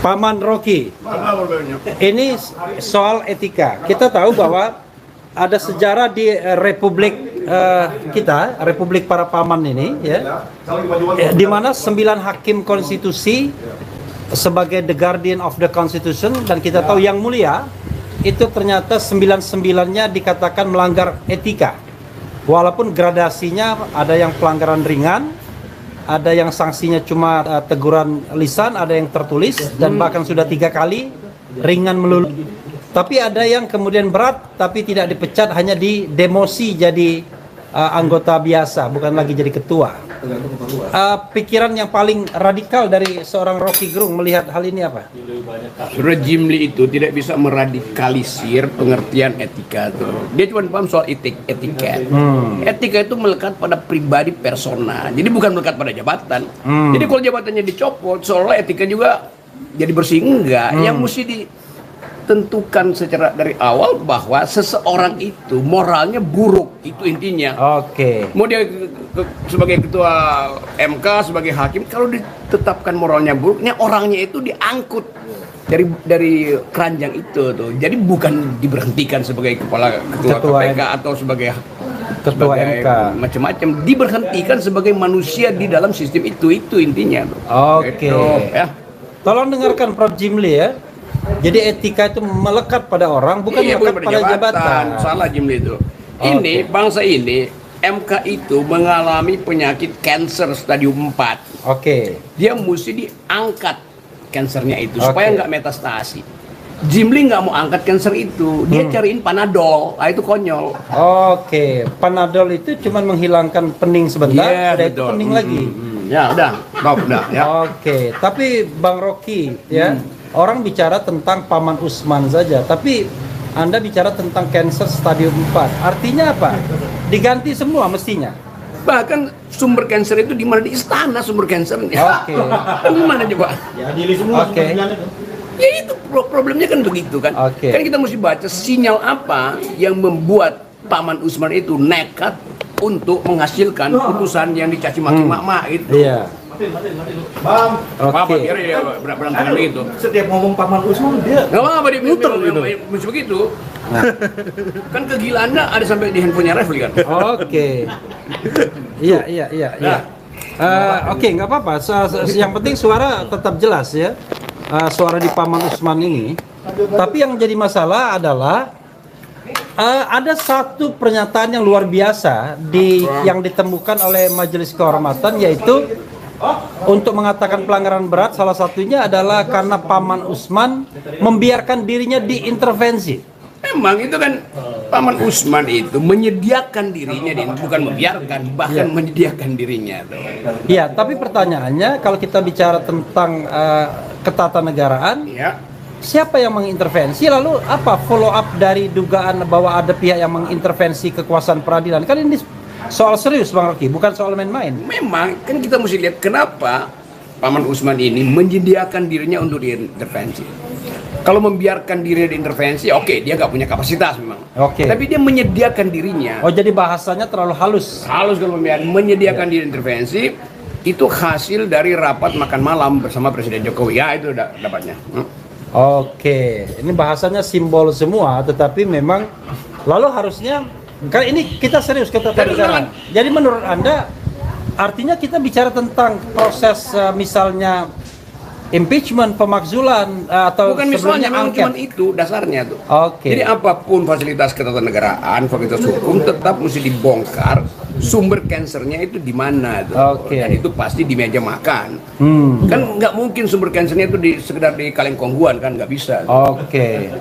Paman Rocky, ini soal etika. Kita tahu bahwa ada sejarah di Republik kita, Republik para Paman ini, ya, di mana 9 hakim konstitusi sebagai the guardian of the constitution, dan kita tahu yang mulia itu ternyata 99-nya dikatakan melanggar etika. Walaupun gradasinya ada yang pelanggaran ringan, ada yang sanksinya cuma teguran lisan, ada yang tertulis, dan bahkan sudah 3 kali ringan melulu. Tapi ada yang kemudian berat, tapi tidak dipecat, hanya di demosi jadi anggota biasa, bukan lagi jadi ketua. Pikiran yang paling radikal dari seorang Rocky Gerung melihat hal ini apa? Rejim Lee itu tidak bisa meradikalisir pengertian etika itu. Dia cuma paham soal etika. Etika itu melekat pada pribadi persona. Jadi bukan melekat pada jabatan. Jadi kalau jabatannya dicopot, seolah etika juga jadi bersih. Enggak. Yang mesti ditentukan secara dari awal bahwa seseorang itu moralnya buruk, itu intinya. Oke. Mau dia sebagai ketua MK, sebagai hakim, kalau ditetapkan moralnya buruknya, orangnya itu diangkut dari keranjang itu tuh. Jadi bukan diberhentikan sebagai ketua KPK atau sebagai ketua MK, macam-macam, diberhentikan sebagai manusia di dalam sistem itu intinya tuh. Oke. Gitu, ya. Tolong dengarkan Prof. Jimli ya. Jadi etika itu melekat pada orang, bukan melekat pada jabatan. Salah Jimli itu. Ini bangsa ini, MK itu mengalami penyakit kanker stadium 4. Oke. Dia mesti diangkat kansernya itu supaya nggak metastasi. Jimli nggak mau angkat kanker itu, dia cariin Panadol. Itu konyol. Oke, Panadol itu cuma menghilangkan pening sebentar, udah itu pening lagi. Ya udah, ya. Oke, tapi Bang Rocky ya, orang bicara tentang Paman Usman saja, tapi Anda bicara tentang kanker stadium 4. Artinya apa? Diganti semua mestinya. Bahkan sumber kanker itu di mana? Di istana sumber kankernya. Oke. Di mana coba? Ya, dili semua. Oke. Ya itu problemnya kan begitu kan. Kan kita mesti baca sinyal apa yang membuat Paman Usman itu nekat untuk menghasilkan putusan yang dicaci maki mak-mak itu. Iya. Bang, Apa biar ya berantakan begitu. setiap ngomong Paman Usman dia Nggak apa-apa dia muter gitu. mesti begitu. Kan kegilaannya ada sampai di handphonenya Refli kan. Oke. Iya. Oke, nggak apa-apa. Yang penting suara tetap jelas ya. Suara di Paman Usman ini. Tapi yang jadi masalah adalah ada satu pernyataan yang luar biasa yang ditemukan oleh Majelis Kehormatan, yaitu untuk mengatakan pelanggaran berat salah satunya adalah karena Paman Usman membiarkan dirinya diintervensi. Emang itu kan Paman Usman itu menyediakan dirinya, bukan membiarkan, bahkan menyediakan dirinya. Iya, tapi pertanyaannya kalau kita bicara tentang ketatanegaraan, siapa yang mengintervensi? Lalu apa follow up dari dugaan bahwa ada pihak yang mengintervensi kekuasaan peradilan? Kan ini soal serius Bang Rocky, bukan soal main-main. Memang kan kita mesti lihat kenapa Paman Usman ini menyediakan dirinya untuk diintervensi. Kalau membiarkan dirinya diintervensi, oke, dia nggak punya kapasitas memang. Oke. Tapi dia menyediakan dirinya. Oh, jadi bahasanya terlalu halus. Halus kalau menyediakan diri intervensi itu hasil dari rapat makan malam bersama Presiden Jokowi. Ya itu dapatnya. Oke, ini bahasanya simbol semua, tetapi memang lalu harusnya kan ini kita serius ketatanegaraan. Jadi menurut Anda artinya kita bicara tentang proses misalnya impeachment, pemakzulan atau bukan misalnya angket. cuma itu dasarnya tuh. Oke. Jadi apapun fasilitas ketatanegaraan, fasilitas hukum tetap mesti dibongkar sumber kansernya itu di mana tuh. Oke. Dan itu pasti di meja makan. Kan nggak mungkin sumber kansernya itu sekedar di kaleng kongguan kan, nggak bisa. Oke.